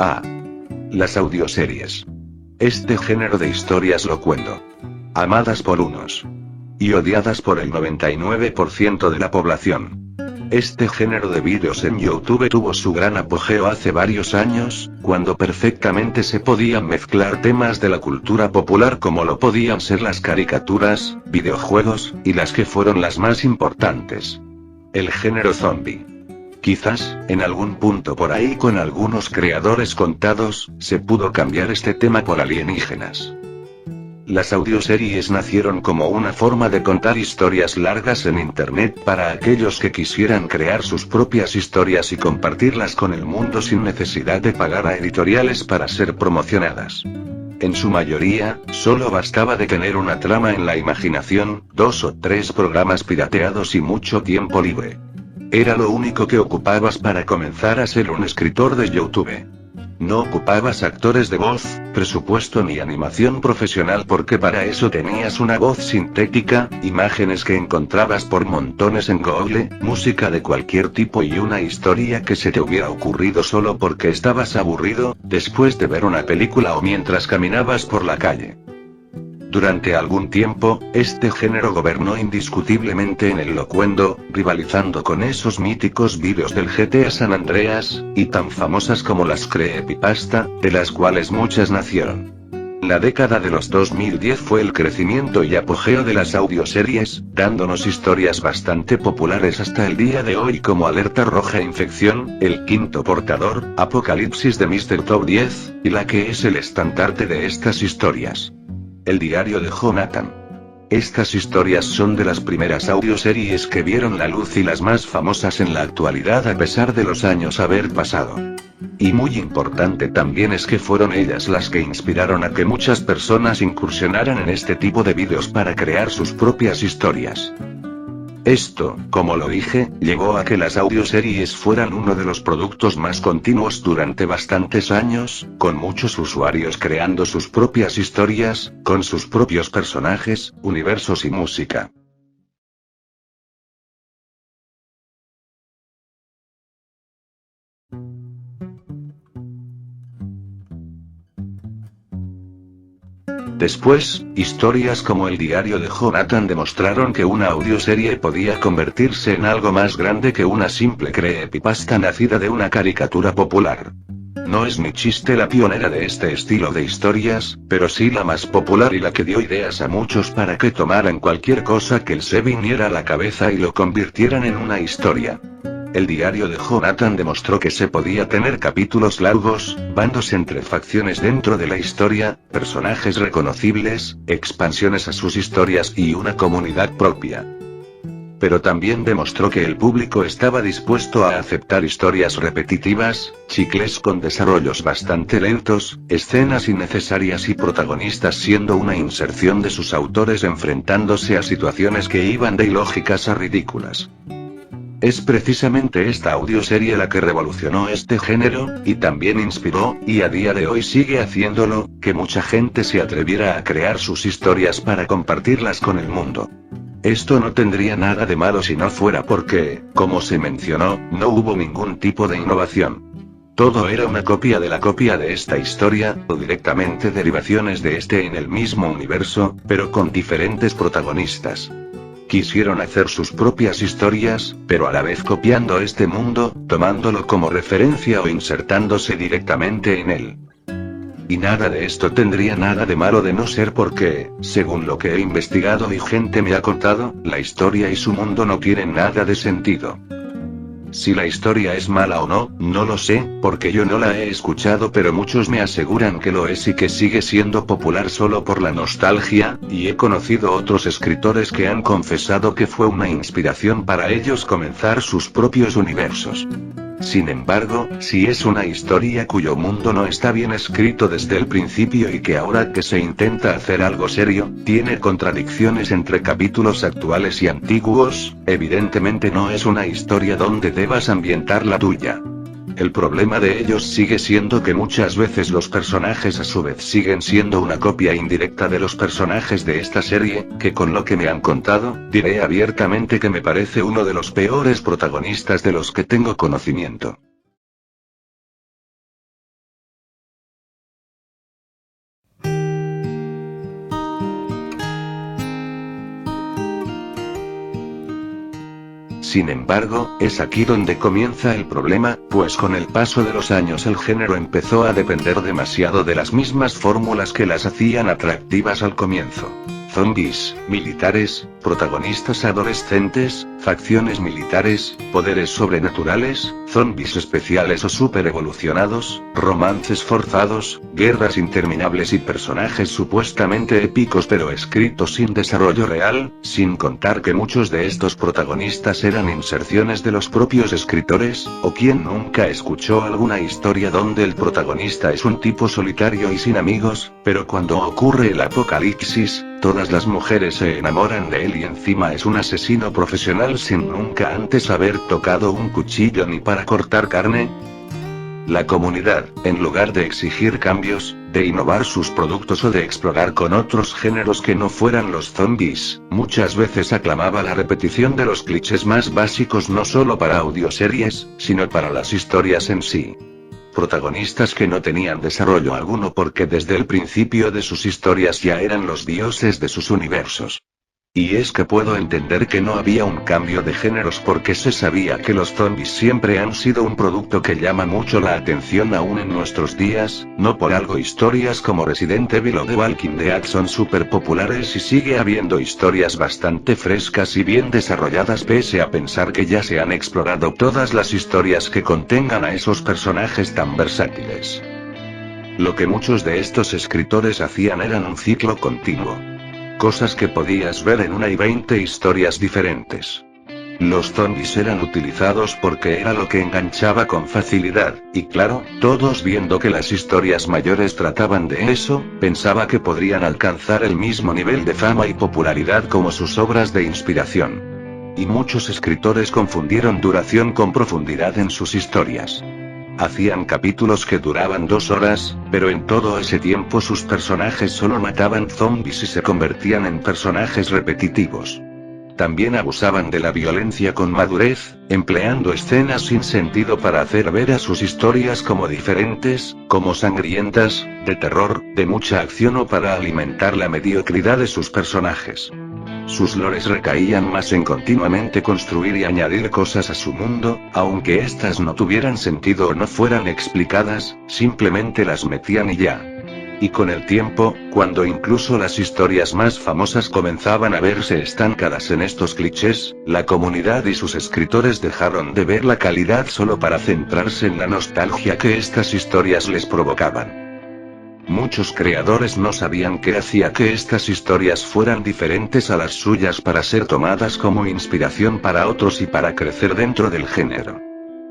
Ah. Las audioseries. Este género de historias locuendo. Amadas por unos. Y odiadas por el 99% de la población. Este género de vídeos en YouTube tuvo su gran apogeo hace varios años, cuando perfectamente se podían mezclar temas de la cultura popular como lo podían ser las caricaturas, videojuegos, y las que fueron las más importantes. El género zombie. Quizás, en algún punto por ahí con algunos creadores contados, se pudo cambiar este tema por alienígenas. Las audioseries nacieron como una forma de contar historias largas en Internet para aquellos que quisieran crear sus propias historias y compartirlas con el mundo sin necesidad de pagar a editoriales para ser promocionadas. En su mayoría, solo bastaba de tener una trama en la imaginación, 2 o 3 programas pirateados y mucho tiempo libre. Era lo único que ocupabas para comenzar a ser un escritor de YouTube. No ocupabas actores de voz, presupuesto ni animación profesional porque para eso tenías una voz sintética, imágenes que encontrabas por montones en Google, música de cualquier tipo y una historia que se te hubiera ocurrido solo porque estabas aburrido, después de ver una película o mientras caminabas por la calle. Durante algún tiempo, este género gobernó indiscutiblemente en el locuendo, rivalizando con esos míticos vídeos del GTA San Andreas, y tan famosas como las creepypasta, de las cuales muchas nacieron. La década de los 2010 fue el crecimiento y apogeo de las audioseries, dándonos historias bastante populares hasta el día de hoy como Alerta Roja Infección, El Quinto Portador, Apocalipsis de Mr. Top 10, y la que es el estandarte de estas historias. El diario de Jonathan. Estas historias son de las primeras audioseries que vieron la luz y las más famosas en la actualidad a pesar de los años haber pasado. Y muy importante también es que fueron ellas las que inspiraron a que muchas personas incursionaran en este tipo de vídeos para crear sus propias historias. Esto, como lo dije, llevó a que las audioseries fueran uno de los productos más continuos durante bastantes años, con muchos usuarios creando sus propias historias, con sus propios personajes, universos y música. Después, historias como el diario de Jonathan demostraron que una audioserie podía convertirse en algo más grande que una simple creepypasta nacida de una caricatura popular. No es ni chiste la pionera de este estilo de historias, pero sí la más popular y la que dio ideas a muchos para que tomaran cualquier cosa que se viniera a la cabeza y lo convirtieran en una historia. El diario de Jonathan demostró que se podía tener capítulos largos, bandos entre facciones dentro de la historia, personajes reconocibles, expansiones a sus historias y una comunidad propia. Pero también demostró que el público estaba dispuesto a aceptar historias repetitivas, chicles con desarrollos bastante lentos, escenas innecesarias y protagonistas siendo una inserción de sus autores enfrentándose a situaciones que iban de ilógicas a ridículas. Es precisamente esta audioserie la que revolucionó este género, y también inspiró, y a día de hoy sigue haciéndolo, que mucha gente se atreviera a crear sus historias para compartirlas con el mundo. Esto no tendría nada de malo si no fuera porque, como se mencionó, no hubo ningún tipo de innovación. Todo era una copia de la copia de esta historia, o directamente derivaciones de este en el mismo universo, pero con diferentes protagonistas. Quisieron hacer sus propias historias, pero a la vez copiando este mundo, tomándolo como referencia o insertándose directamente en él. Y nada de esto tendría nada de malo de no ser porque, según lo que he investigado y gente me ha contado, la historia y su mundo no tienen nada de sentido. Si la historia es mala o no, no lo sé, porque yo no la he escuchado, pero muchos me aseguran que lo es y que sigue siendo popular solo por la nostalgia, y he conocido otros escritores que han confesado que fue una inspiración para ellos comenzar sus propios universos. Sin embargo, si es una historia cuyo mundo no está bien escrito desde el principio y que ahora que se intenta hacer algo serio, tiene contradicciones entre capítulos actuales y antiguos, evidentemente no es una historia donde debas ambientar la tuya. El problema de ellos sigue siendo que muchas veces los personajes a su vez siguen siendo una copia indirecta de los personajes de esta serie, que con lo que me han contado, diré abiertamente que me parece uno de los peores protagonistas de los que tengo conocimiento. Sin embargo, es aquí donde comienza el problema, pues con el paso de los años el género empezó a depender demasiado de las mismas fórmulas que las hacían atractivas al comienzo. Zombies, militares, protagonistas adolescentes, facciones militares, poderes sobrenaturales, zombies especiales o super evolucionados, romances forzados, guerras interminables y personajes supuestamente épicos pero escritos sin desarrollo real, sin contar que muchos de estos protagonistas eran inserciones de los propios escritores, o quien nunca escuchó alguna historia donde el protagonista es un tipo solitario y sin amigos, pero cuando ocurre el apocalipsis, todas las mujeres se enamoran de él y encima es un asesino profesional sin nunca antes haber tocado un cuchillo ni para cortar carne. La comunidad, en lugar de exigir cambios, de innovar sus productos o de explorar con otros géneros que no fueran los zombies, muchas veces aclamaba la repetición de los clichés más básicos no solo para audioseries, sino para las historias en sí. Protagonistas que no tenían desarrollo alguno porque desde el principio de sus historias ya eran los dioses de sus universos. Y es que puedo entender que no había un cambio de géneros porque se sabía que los zombies siempre han sido un producto que llama mucho la atención aún en nuestros días, no por algo historias como Resident Evil o The Walking Dead son súper populares y sigue habiendo historias bastante frescas y bien desarrolladas pese a pensar que ya se han explorado todas las historias que contengan a esos personajes tan versátiles. Lo que muchos de estos escritores hacían eran un ciclo continuo. Cosas que podías ver en una y 20 historias diferentes. Los zombies eran utilizados porque era lo que enganchaba con facilidad, y claro, todos viendo que las historias mayores trataban de eso, pensaba que podrían alcanzar el mismo nivel de fama y popularidad como sus obras de inspiración. Y muchos escritores confundieron duración con profundidad en sus historias. Hacían capítulos que duraban 2 horas, pero en todo ese tiempo sus personajes solo mataban zombies y se convertían en personajes repetitivos. También abusaban de la violencia con madurez, empleando escenas sin sentido para hacer ver a sus historias como diferentes, como sangrientas, de terror, de mucha acción o para alimentar la mediocridad de sus personajes. Sus lores recaían más en continuamente construir y añadir cosas a su mundo, aunque éstas no tuvieran sentido o no fueran explicadas, simplemente las metían y ya. Y con el tiempo, cuando incluso las historias más famosas comenzaban a verse estancadas en estos clichés, la comunidad y sus escritores dejaron de ver la calidad solo para centrarse en la nostalgia que estas historias les provocaban. Muchos creadores no sabían qué hacía que estas historias fueran diferentes a las suyas para ser tomadas como inspiración para otros y para crecer dentro del género.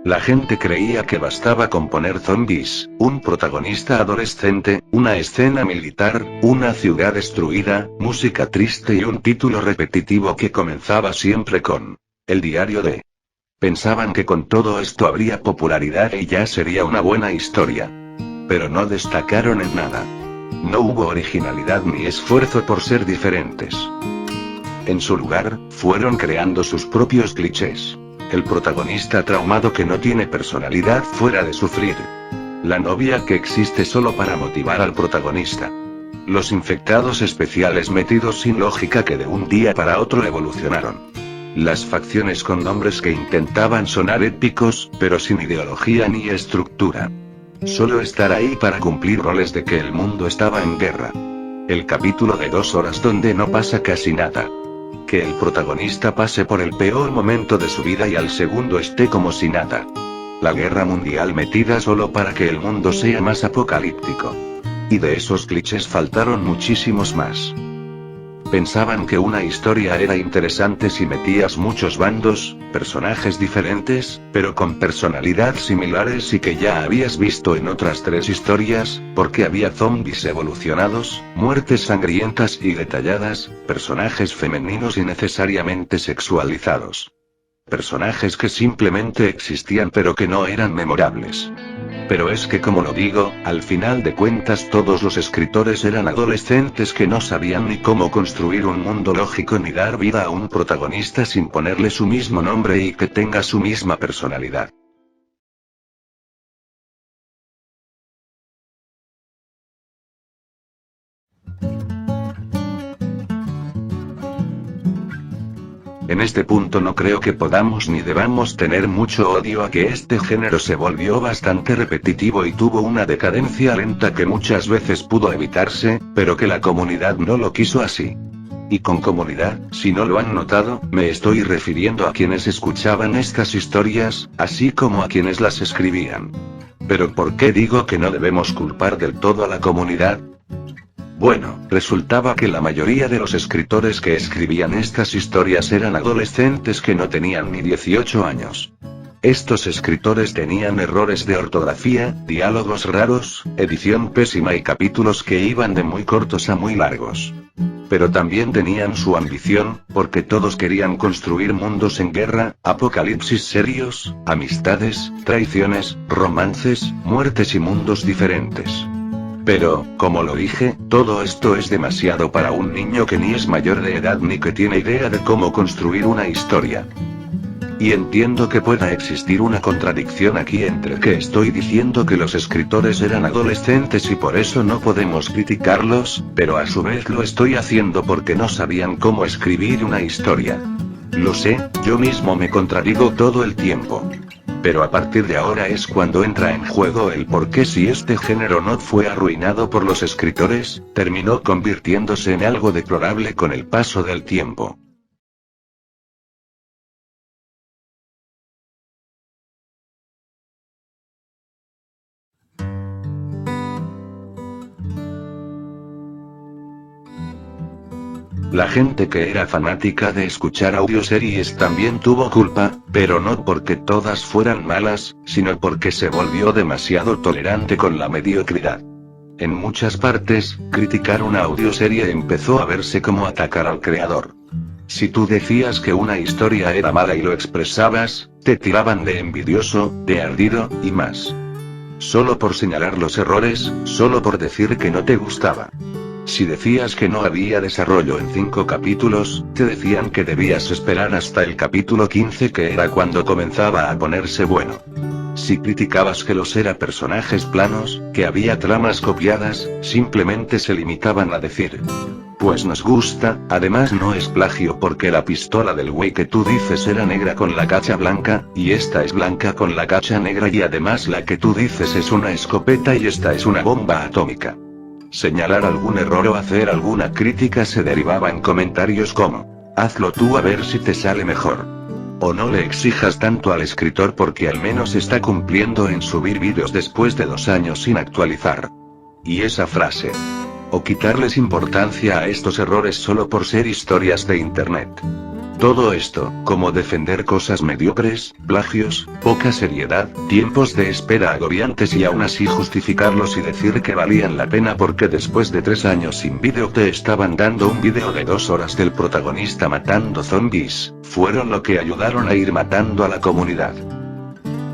La gente creía que bastaba con poner zombies, un protagonista adolescente, una escena militar, una ciudad destruida, música triste y un título repetitivo que comenzaba siempre con "El diario de". Pensaban que con todo esto habría popularidad y ya sería una buena historia. Pero no destacaron en nada. No hubo originalidad ni esfuerzo por ser diferentes. En su lugar, fueron creando sus propios clichés. El protagonista traumado que no tiene personalidad fuera de sufrir. La novia que existe solo para motivar al protagonista. Los infectados especiales metidos sin lógica que de un día para otro evolucionaron. Las facciones con nombres que intentaban sonar épicos, pero sin ideología ni estructura. Solo estar ahí para cumplir roles de que el mundo estaba en guerra. El capítulo de 2 horas donde no pasa casi nada. Que el protagonista pase por el peor momento de su vida y al segundo esté como si nada. La guerra mundial metida solo para que el mundo sea más apocalíptico. Y de esos clichés faltaron muchísimos más. Pensaban que una historia era interesante si metías muchos bandos, personajes diferentes, pero con personalidad similares y que ya habías visto en otras 3 historias, porque había zombies evolucionados, muertes sangrientas y detalladas, personajes femeninos y necesariamente sexualizados. Personajes que simplemente existían pero que no eran memorables. Pero es que como lo digo, al final de cuentas todos los escritores eran adolescentes que no sabían ni cómo construir un mundo lógico ni dar vida a un protagonista sin ponerle su mismo nombre y que tenga su misma personalidad. En este punto no creo que podamos ni debamos tener mucho odio a que este género se volvió bastante repetitivo y tuvo una decadencia lenta que muchas veces pudo evitarse, pero que la comunidad no lo quiso así. Y con comunidad, si no lo han notado, me estoy refiriendo a quienes escuchaban estas historias, así como a quienes las escribían. Pero ¿por qué digo que no debemos culpar del todo a la comunidad? Bueno, resultaba que la mayoría de los escritores que escribían estas historias eran adolescentes que no tenían ni 18 años. Estos escritores tenían errores de ortografía, diálogos raros, edición pésima y capítulos que iban de muy cortos a muy largos. Pero también tenían su ambición, porque todos querían construir mundos en guerra, apocalipsis serios, amistades, traiciones, romances, muertes y mundos diferentes. Pero, como lo dije, todo esto es demasiado para un niño que ni es mayor de edad ni que tiene idea de cómo construir una historia. Y entiendo que pueda existir una contradicción aquí entre que estoy diciendo que los escritores eran adolescentes y por eso no podemos criticarlos, pero a su vez lo estoy haciendo porque no sabían cómo escribir una historia. Lo sé, yo mismo me contradigo todo el tiempo. Pero a partir de ahora es cuando entra en juego el por qué si este género no fue arruinado por los escritores, terminó convirtiéndose en algo deplorable con el paso del tiempo. La gente que era fanática de escuchar audioseries también tuvo culpa, pero no porque todas fueran malas, sino porque se volvió demasiado tolerante con la mediocridad. En muchas partes, criticar una audioserie empezó a verse como atacar al creador. Si tú decías que una historia era mala y lo expresabas, te tiraban de envidioso, de ardido, y más. Solo por señalar los errores, solo por decir que no te gustaba. Si decías que no había desarrollo en 5 capítulos, te decían que debías esperar hasta el capítulo 15 que era cuando comenzaba a ponerse bueno. Si criticabas que los era personajes planos, que había tramas copiadas, simplemente se limitaban a decir: pues nos gusta, además no es plagio porque la pistola del güey que tú dices era negra con la cacha blanca, y esta es blanca con la cacha negra y además la que tú dices es una escopeta y esta es una bomba atómica. Señalar algún error o hacer alguna crítica se derivaba en comentarios como: hazlo tú a ver si te sale mejor. O no le exijas tanto al escritor porque al menos está cumpliendo en subir vídeos después de 2 años sin actualizar. Y esa frase. O quitarles importancia a estos errores solo por ser historias de internet. Todo esto, como defender cosas mediocres, plagios, poca seriedad, tiempos de espera agobiantes y aún así justificarlos y decir que valían la pena porque después de 3 años sin vídeo te estaban dando un vídeo de 2 horas del protagonista matando zombies, fueron lo que ayudaron a ir matando a la comunidad.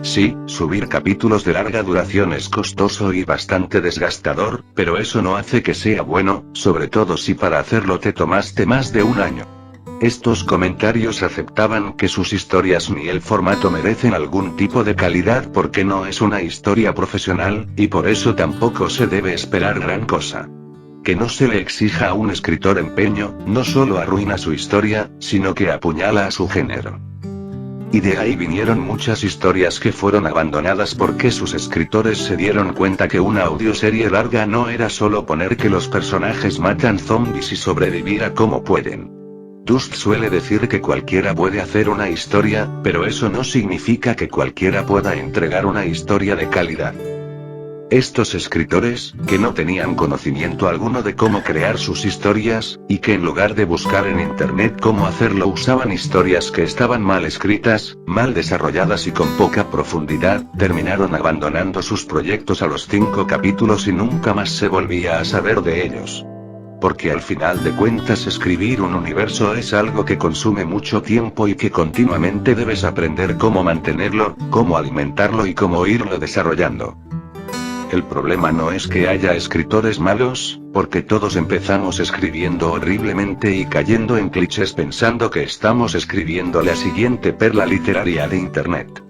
Sí, subir capítulos de larga duración es costoso y bastante desgastador, pero eso no hace que sea bueno, sobre todo si para hacerlo te tomaste más de 1 año. Estos comentarios aceptaban que sus historias ni el formato merecen algún tipo de calidad porque no es una historia profesional, y por eso tampoco se debe esperar gran cosa. Que no se le exija a un escritor empeño, no solo arruina su historia, sino que apuñala a su género. Y de ahí vinieron muchas historias que fueron abandonadas porque sus escritores se dieron cuenta que una audioserie larga no era solo poner que los personajes matan zombies y sobrevivir a como pueden. Dust suele decir que cualquiera puede hacer una historia, pero eso no significa que cualquiera pueda entregar una historia de calidad. Estos escritores, que no tenían conocimiento alguno de cómo crear sus historias, y que en lugar de buscar en internet cómo hacerlo usaban historias que estaban mal escritas, mal desarrolladas y con poca profundidad, terminaron abandonando sus proyectos a los 5 capítulos y nunca más se volvía a saber de ellos. Porque al final de cuentas escribir un universo es algo que consume mucho tiempo y que continuamente debes aprender cómo mantenerlo, cómo alimentarlo y cómo irlo desarrollando. El problema no es que haya escritores malos, porque todos empezamos escribiendo horriblemente y cayendo en clichés pensando que estamos escribiendo la siguiente perla literaria de internet.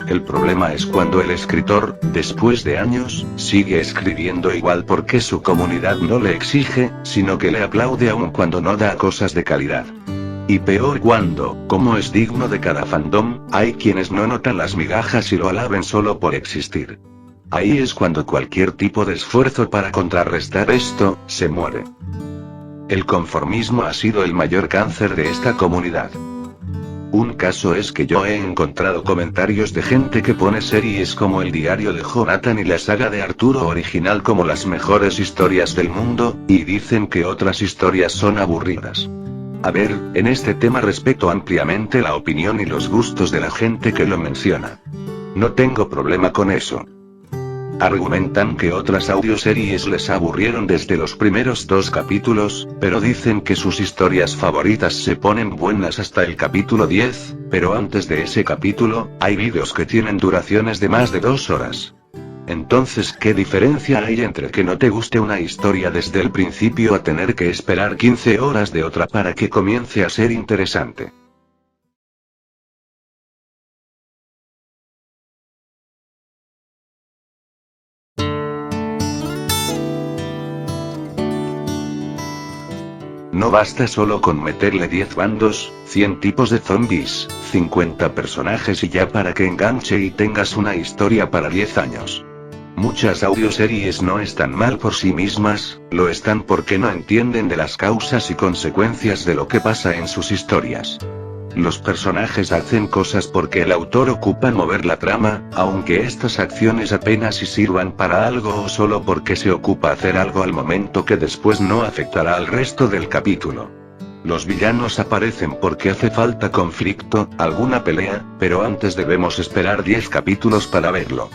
El problema es cuando el escritor, después de años, sigue escribiendo igual porque su comunidad no le exige, sino que le aplaude aun cuando no da cosas de calidad. Y peor cuando, como es digno de cada fandom, hay quienes no notan las migajas y lo alaben solo por existir. Ahí es cuando cualquier tipo de esfuerzo para contrarrestar esto, se muere. El conformismo ha sido el mayor cáncer de esta comunidad. Un caso es que yo he encontrado comentarios de gente que pone series como El diario de Jonathan y la saga de Arturo original como las mejores historias del mundo, y dicen que otras historias son aburridas. A ver, en este tema respeto ampliamente la opinión y los gustos de la gente que lo menciona. No tengo problema con eso. Argumentan que otras audioseries les aburrieron desde los primeros 2 capítulos, pero dicen que sus historias favoritas se ponen buenas hasta el capítulo 10, pero antes de ese capítulo, hay vídeos que tienen duraciones de más de 2 horas. Entonces, ¿qué diferencia hay entre que no te guste una historia desde el principio a tener que esperar 15 horas de otra para que comience a ser interesante? No basta solo con meterle 10 bandos, 100 tipos de zombies, 50 personajes y ya para que enganche y tengas una historia para 10 años. Muchas audioseries no están mal por sí mismas, lo están porque no entienden de las causas y consecuencias de lo que pasa en sus historias. Los personajes hacen cosas porque el autor ocupa mover la trama, aunque estas acciones apenas si sirvan para algo o solo porque se ocupa hacer algo al momento que después no afectará al resto del capítulo. Los villanos aparecen porque hace falta conflicto, alguna pelea, pero antes debemos esperar 10 capítulos para verlo.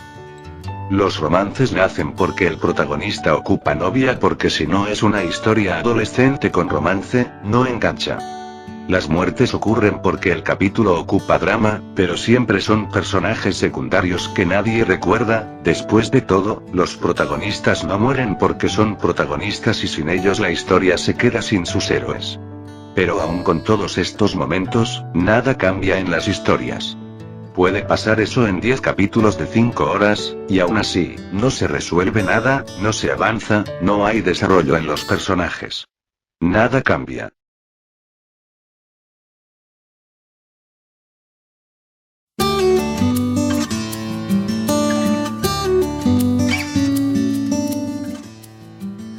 Los romances nacen porque el protagonista ocupa novia porque si no es una historia adolescente con romance, no engancha. Las muertes ocurren porque el capítulo ocupa drama, pero siempre son personajes secundarios que nadie recuerda. Después de todo, los protagonistas no mueren porque son protagonistas y sin ellos la historia se queda sin sus héroes. Pero aún con todos estos momentos, nada cambia en las historias. Puede pasar eso en 10 capítulos de 5 horas, y aún así, no se resuelve nada, no se avanza, no hay desarrollo en los personajes. Nada cambia.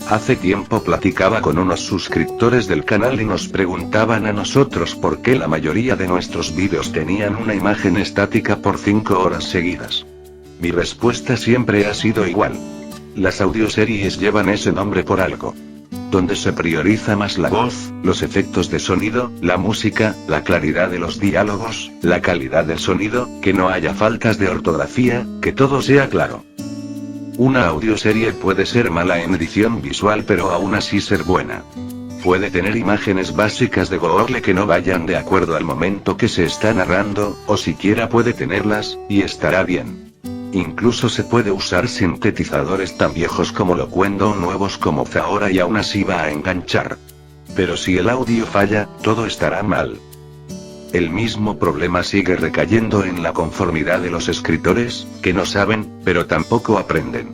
Hace tiempo platicaba con unos suscriptores del canal y nos preguntaban a nosotros por qué la mayoría de nuestros vídeos tenían una imagen estática por 5 horas seguidas. Mi respuesta siempre ha sido igual. Las audioseries llevan ese nombre por algo. Donde se prioriza más la voz, los efectos de sonido, la música, la claridad de los diálogos, la calidad del sonido, que no haya faltas de ortografía, que todo sea claro. Una audioserie puede ser mala en edición visual pero aún así ser buena. Puede tener imágenes básicas de Google que no vayan de acuerdo al momento que se está narrando, o siquiera puede tenerlas, y estará bien. Incluso se puede usar sintetizadores tan viejos como Loquendo o nuevos como Zahora y aún así va a enganchar. Pero si el audio falla, todo estará mal. El mismo problema sigue recayendo en la conformidad de los escritores, que no saben, pero tampoco aprenden.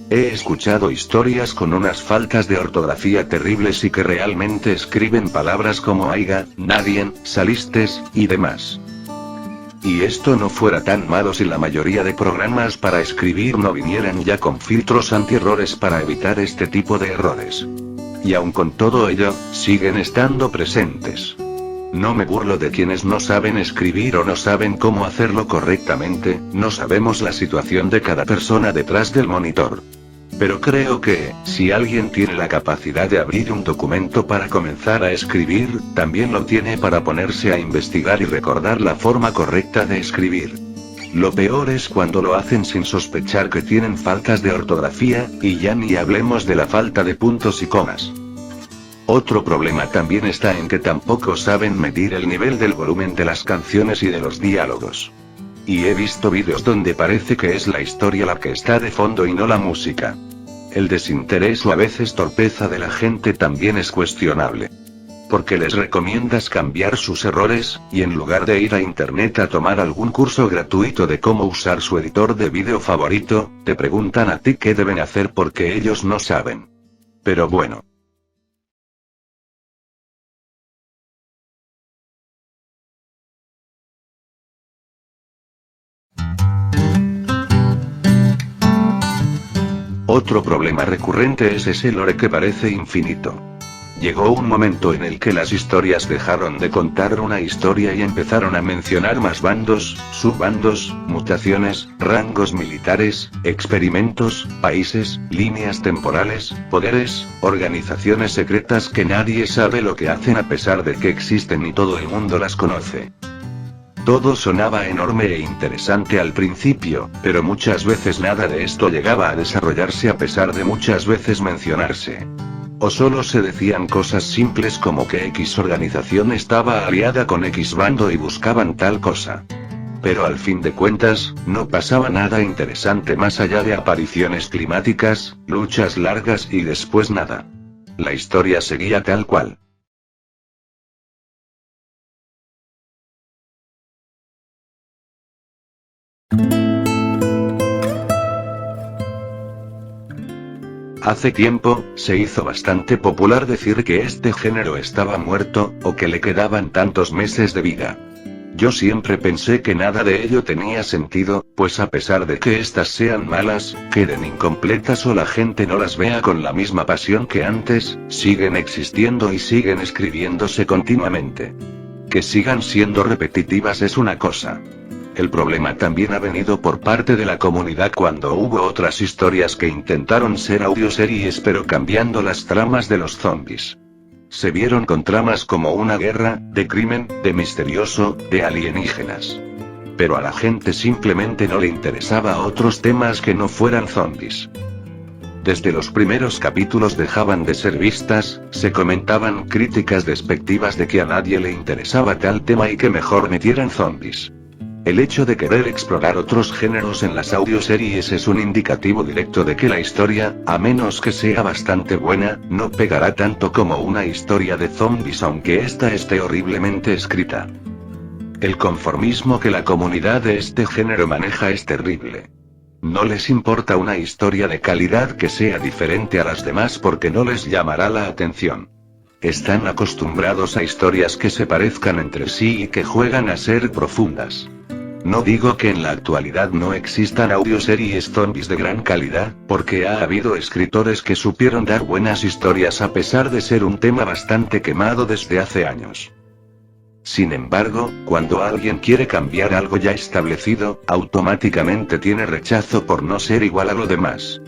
He escuchado historias con unas faltas de ortografía terribles y que realmente escriben palabras como aiga, nadie, salistes, y demás. Y esto no fuera tan malo si la mayoría de programas para escribir no vinieran ya con filtros antierrores para evitar este tipo de errores. Y aun con todo ello, siguen estando presentes. No me burlo de quienes no saben escribir o no saben cómo hacerlo correctamente, no sabemos la situación de cada persona detrás del monitor. Pero creo que, si alguien tiene la capacidad de abrir un documento para comenzar a escribir, también lo tiene para ponerse a investigar y recordar la forma correcta de escribir. Lo peor es cuando lo hacen sin sospechar que tienen faltas de ortografía, y ya ni hablemos de la falta de puntos y comas. Otro problema también está en que tampoco saben medir el nivel del volumen de las canciones y de los diálogos. Y he visto vídeos donde parece que es la historia la que está de fondo y no la música. El desinterés o a veces torpeza de la gente también es cuestionable. Porque les recomiendas cambiar sus errores, y en lugar de ir a internet a tomar algún curso gratuito de cómo usar su editor de vídeo favorito, te preguntan a ti qué deben hacer porque ellos no saben. Pero bueno. Otro problema recurrente es ese lore que parece infinito. Llegó un momento en el que las historias dejaron de contar una historia y empezaron a mencionar más bandos, subbandos, mutaciones, rangos militares, experimentos, países, líneas temporales, poderes, organizaciones secretas que nadie sabe lo que hacen a pesar de que existen y todo el mundo las conoce. Todo sonaba enorme e interesante al principio, pero muchas veces nada de esto llegaba a desarrollarse a pesar de muchas veces mencionarse. O solo se decían cosas simples como que X organización estaba aliada con X bando y buscaban tal cosa. Pero al fin de cuentas, no pasaba nada interesante más allá de apariciones climáticas, luchas largas y después nada. La historia seguía tal cual. Hace tiempo, se hizo bastante popular decir que este género estaba muerto, o que le quedaban tantos meses de vida. Yo siempre pensé que nada de ello tenía sentido, pues a pesar de que estas sean malas, queden incompletas o la gente no las vea con la misma pasión que antes, siguen existiendo y siguen escribiéndose continuamente. Que sigan siendo repetitivas es una cosa. El problema también ha venido por parte de la comunidad cuando hubo otras historias que intentaron ser audioseries pero cambiando las tramas de los zombies. Se vieron con tramas como una guerra, de crimen, de misterioso, de alienígenas. Pero a la gente simplemente no le interesaba otros temas que no fueran zombies. Desde los primeros capítulos dejaban de ser vistas, se comentaban críticas despectivas de que a nadie le interesaba tal tema y que mejor metieran zombies. El hecho de querer explorar otros géneros en las audioseries es un indicativo directo de que la historia, a menos que sea bastante buena, no pegará tanto como una historia de zombies aunque esta esté horriblemente escrita. El conformismo que la comunidad de este género maneja es terrible. No les importa una historia de calidad que sea diferente a las demás porque no les llamará la atención. Están acostumbrados a historias que se parezcan entre sí y que juegan a ser profundas. No digo que en la actualidad no existan audioseries zombies de gran calidad, porque ha habido escritores que supieron dar buenas historias a pesar de ser un tema bastante quemado desde hace años. Sin embargo, cuando alguien quiere cambiar algo ya establecido, automáticamente tiene rechazo por no ser igual a lo demás.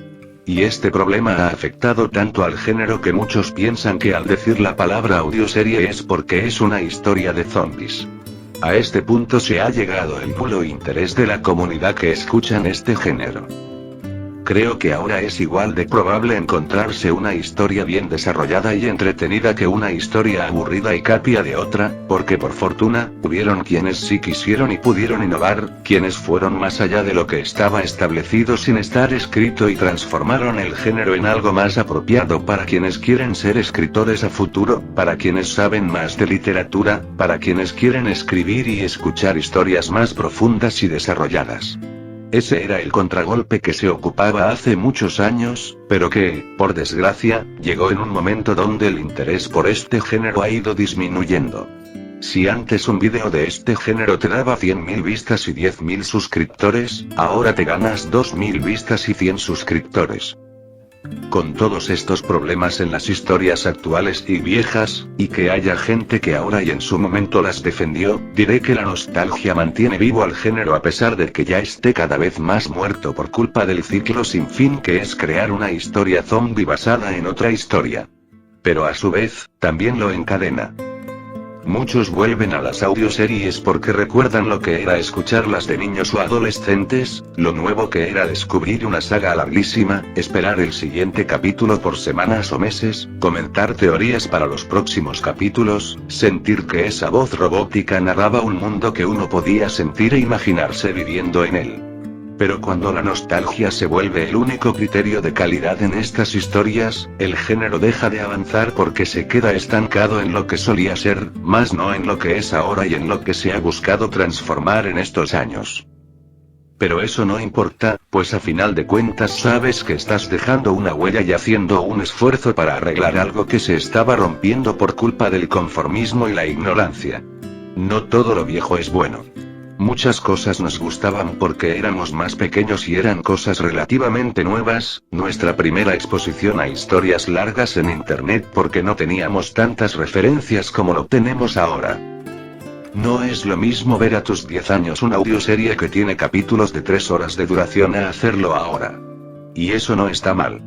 Y este problema ha afectado tanto al género que muchos piensan que al decir la palabra audioserie es porque es una historia de zombies. A este punto se ha llegado el nulo interés de la comunidad que escuchan este género. Creo que ahora es igual de probable encontrarse una historia bien desarrollada y entretenida que una historia aburrida y capia de otra, porque por fortuna, hubieron quienes sí quisieron y pudieron innovar, quienes fueron más allá de lo que estaba establecido sin estar escrito y transformaron el género en algo más apropiado para quienes quieren ser escritores a futuro, para quienes saben más de literatura, para quienes quieren escribir y escuchar historias más profundas y desarrolladas. Ese era el contragolpe que se ocupaba hace muchos años, pero que, por desgracia, llegó en un momento donde el interés por este género ha ido disminuyendo. Si antes un vídeo de este género te daba 100.000 vistas y 10.000 suscriptores, ahora te ganas 2.000 vistas y 100 suscriptores. Con todos estos problemas en las historias actuales y viejas, y que haya gente que ahora y en su momento las defendió, diré que la nostalgia mantiene vivo al género a pesar de que ya esté cada vez más muerto por culpa del ciclo sin fin que es crear una historia zombie basada en otra historia. Pero a su vez, también lo encadena. Muchos vuelven a las audioseries porque recuerdan lo que era escucharlas de niños o adolescentes, lo nuevo que era descubrir una saga larguísima, esperar el siguiente capítulo por semanas o meses, comentar teorías para los próximos capítulos, sentir que esa voz robótica narraba un mundo que uno podía sentir e imaginarse viviendo en él. Pero cuando la nostalgia se vuelve el único criterio de calidad en estas historias, el género deja de avanzar porque se queda estancado en lo que solía ser, más no en lo que es ahora y en lo que se ha buscado transformar en estos años. Pero eso no importa, pues a final de cuentas sabes que estás dejando una huella y haciendo un esfuerzo para arreglar algo que se estaba rompiendo por culpa del conformismo y la ignorancia. No todo lo viejo es bueno. Muchas cosas nos gustaban porque éramos más pequeños y eran cosas relativamente nuevas, nuestra primera exposición a historias largas en internet porque no teníamos tantas referencias como lo tenemos ahora. No es lo mismo ver a tus 10 años una audioserie que tiene capítulos de 3 horas de duración a hacerlo ahora. Y eso no está mal.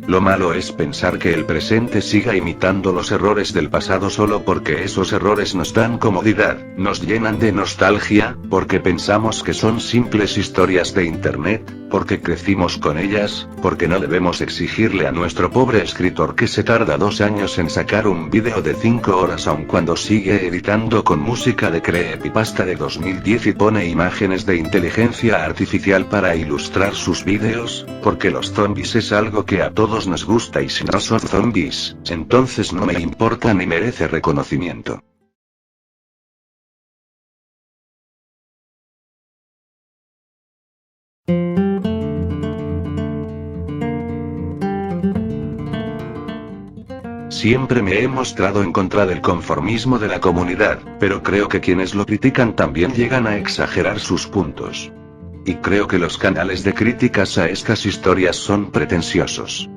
Lo malo es pensar que el presente siga imitando los errores del pasado solo porque esos errores nos dan comodidad, nos llenan de nostalgia, porque pensamos que son simples historias de internet, porque crecimos con ellas, porque no debemos exigirle a nuestro pobre escritor que se tarda 2 años en sacar un vídeo de 5 horas aun cuando sigue editando con música de creepypasta de 2010 y pone imágenes de inteligencia artificial para ilustrar sus vídeos, porque los zombies es algo que a todos nos gusta y si no son zombies, entonces no me importa ni merece reconocimiento. Siempre me he mostrado en contra del conformismo de la comunidad, pero creo que quienes lo critican también llegan a exagerar sus puntos. Y creo que los canales de críticas a estas historias son pretenciosos.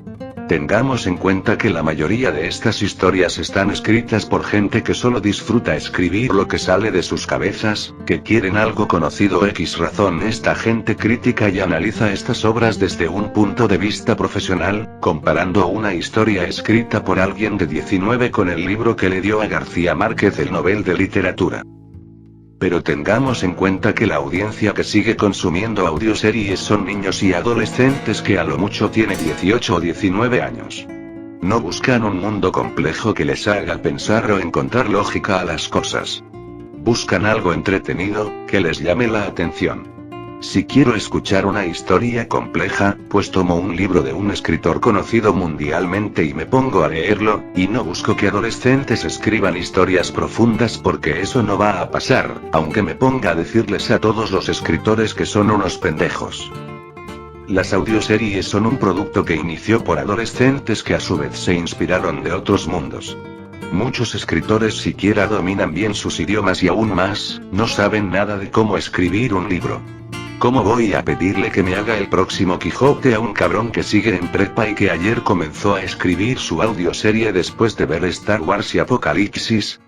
Tengamos en cuenta que la mayoría de estas historias están escritas por gente que solo disfruta escribir lo que sale de sus cabezas, que quieren algo conocido X razón. Esta gente critica y analiza estas obras desde un punto de vista profesional, comparando una historia escrita por alguien de 19 con el libro que le dio a García Márquez el Nobel de Literatura. Pero tengamos en cuenta que la audiencia que sigue consumiendo audioseries son niños y adolescentes que a lo mucho tienen 18 o 19 años. No buscan un mundo complejo que les haga pensar o encontrar lógica a las cosas. Buscan algo entretenido, que les llame la atención. Si quiero escuchar una historia compleja, pues tomo un libro de un escritor conocido mundialmente y me pongo a leerlo, y no busco que adolescentes escriban historias profundas porque eso no va a pasar, aunque me ponga a decirles a todos los escritores que son unos pendejos. Las audioseries son un producto que inició por adolescentes que a su vez se inspiraron de otros mundos. Muchos escritores siquiera dominan bien sus idiomas y aún más, no saben nada de cómo escribir un libro. ¿Cómo voy a pedirle que me haga el próximo Quijote a un cabrón que sigue en prepa y que ayer comenzó a escribir su audioserie después de ver Star Wars y Apocalipsis?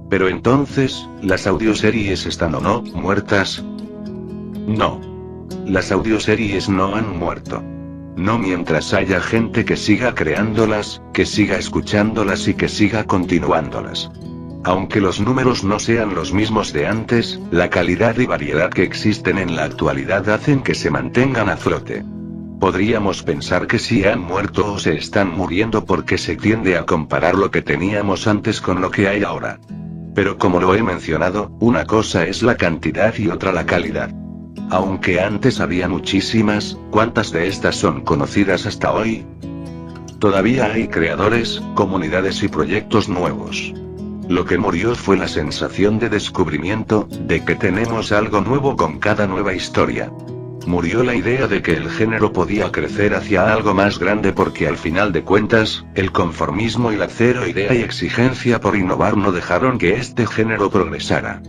Pero entonces, ¿las audioseries están o no muertas? No. Las audioseries no han muerto. No mientras haya gente que siga creándolas, que siga escuchándolas y que siga continuándolas. Aunque los números no sean los mismos de antes, la calidad y variedad que existen en la actualidad hacen que se mantengan a flote. Podríamos pensar que sí han muerto o se están muriendo porque se tiende a comparar lo que teníamos antes con lo que hay ahora. Pero como lo he mencionado, una cosa es la cantidad y otra la calidad. Aunque antes había muchísimas, ¿cuántas de estas son conocidas hasta hoy? Todavía hay creadores, comunidades y proyectos nuevos. Lo que murió fue la sensación de descubrimiento, de que tenemos algo nuevo con cada nueva historia. Murió la idea de que el género podía crecer hacia algo más grande porque al final de cuentas, el conformismo y la cero idea y exigencia por innovar no dejaron que este género progresara.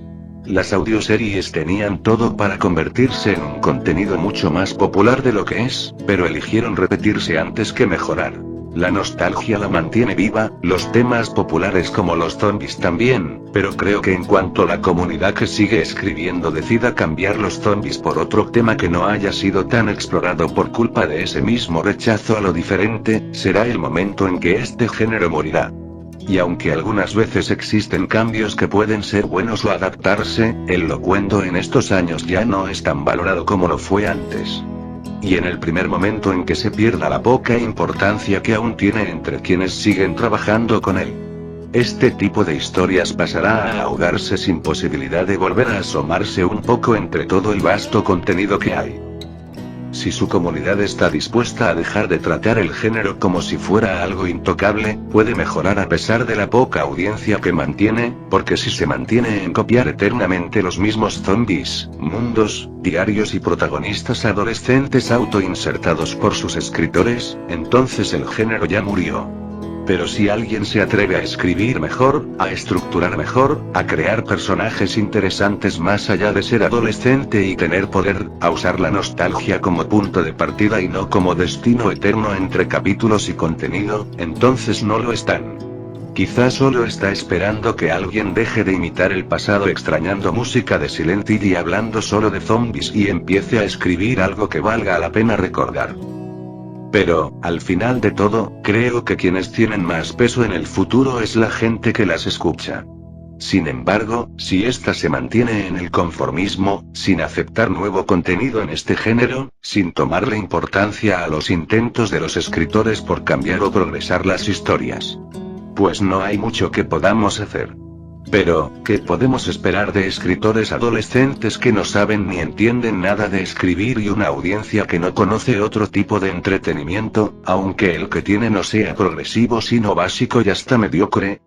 Las audioseries tenían todo para convertirse en un contenido mucho más popular de lo que es, pero eligieron repetirse antes que mejorar. La nostalgia la mantiene viva, los temas populares como los zombies también, pero creo que en cuanto la comunidad que sigue escribiendo decida cambiar los zombies por otro tema que no haya sido tan explorado por culpa de ese mismo rechazo a lo diferente, será el momento en que este género morirá. Y aunque algunas veces existen cambios que pueden ser buenos o adaptarse, el locuendo en estos años ya no es tan valorado como lo fue antes. Y en el primer momento en que se pierda la poca importancia que aún tiene entre quienes siguen trabajando con él, este tipo de historias pasará a ahogarse sin posibilidad de volver a asomarse un poco entre todo el vasto contenido que hay. Si su comunidad está dispuesta a dejar de tratar el género como si fuera algo intocable, puede mejorar a pesar de la poca audiencia que mantiene, porque si se mantiene en copiar eternamente los mismos zombies, mundos, diarios y protagonistas adolescentes autoinsertados por sus escritores, entonces el género ya murió. Pero si alguien se atreve a escribir mejor, a estructurar mejor, a crear personajes interesantes más allá de ser adolescente y tener poder, a usar la nostalgia como punto de partida y no como destino eterno entre capítulos y contenido, entonces no lo están. Quizás solo está esperando que alguien deje de imitar el pasado extrañando música de Silent Hill y hablando solo de zombies y empiece a escribir algo que valga la pena recordar. Pero, al final de todo, creo que quienes tienen más peso en el futuro es la gente que las escucha. Sin embargo, si ésta se mantiene en el conformismo, sin aceptar nuevo contenido en este género, sin tomarle importancia a los intentos de los escritores por cambiar o progresar las historias, pues no hay mucho que podamos hacer. Pero, ¿qué podemos esperar de escritores adolescentes que no saben ni entienden nada de escribir y una audiencia que no conoce otro tipo de entretenimiento, aunque el que tiene no sea progresivo sino básico y hasta mediocre?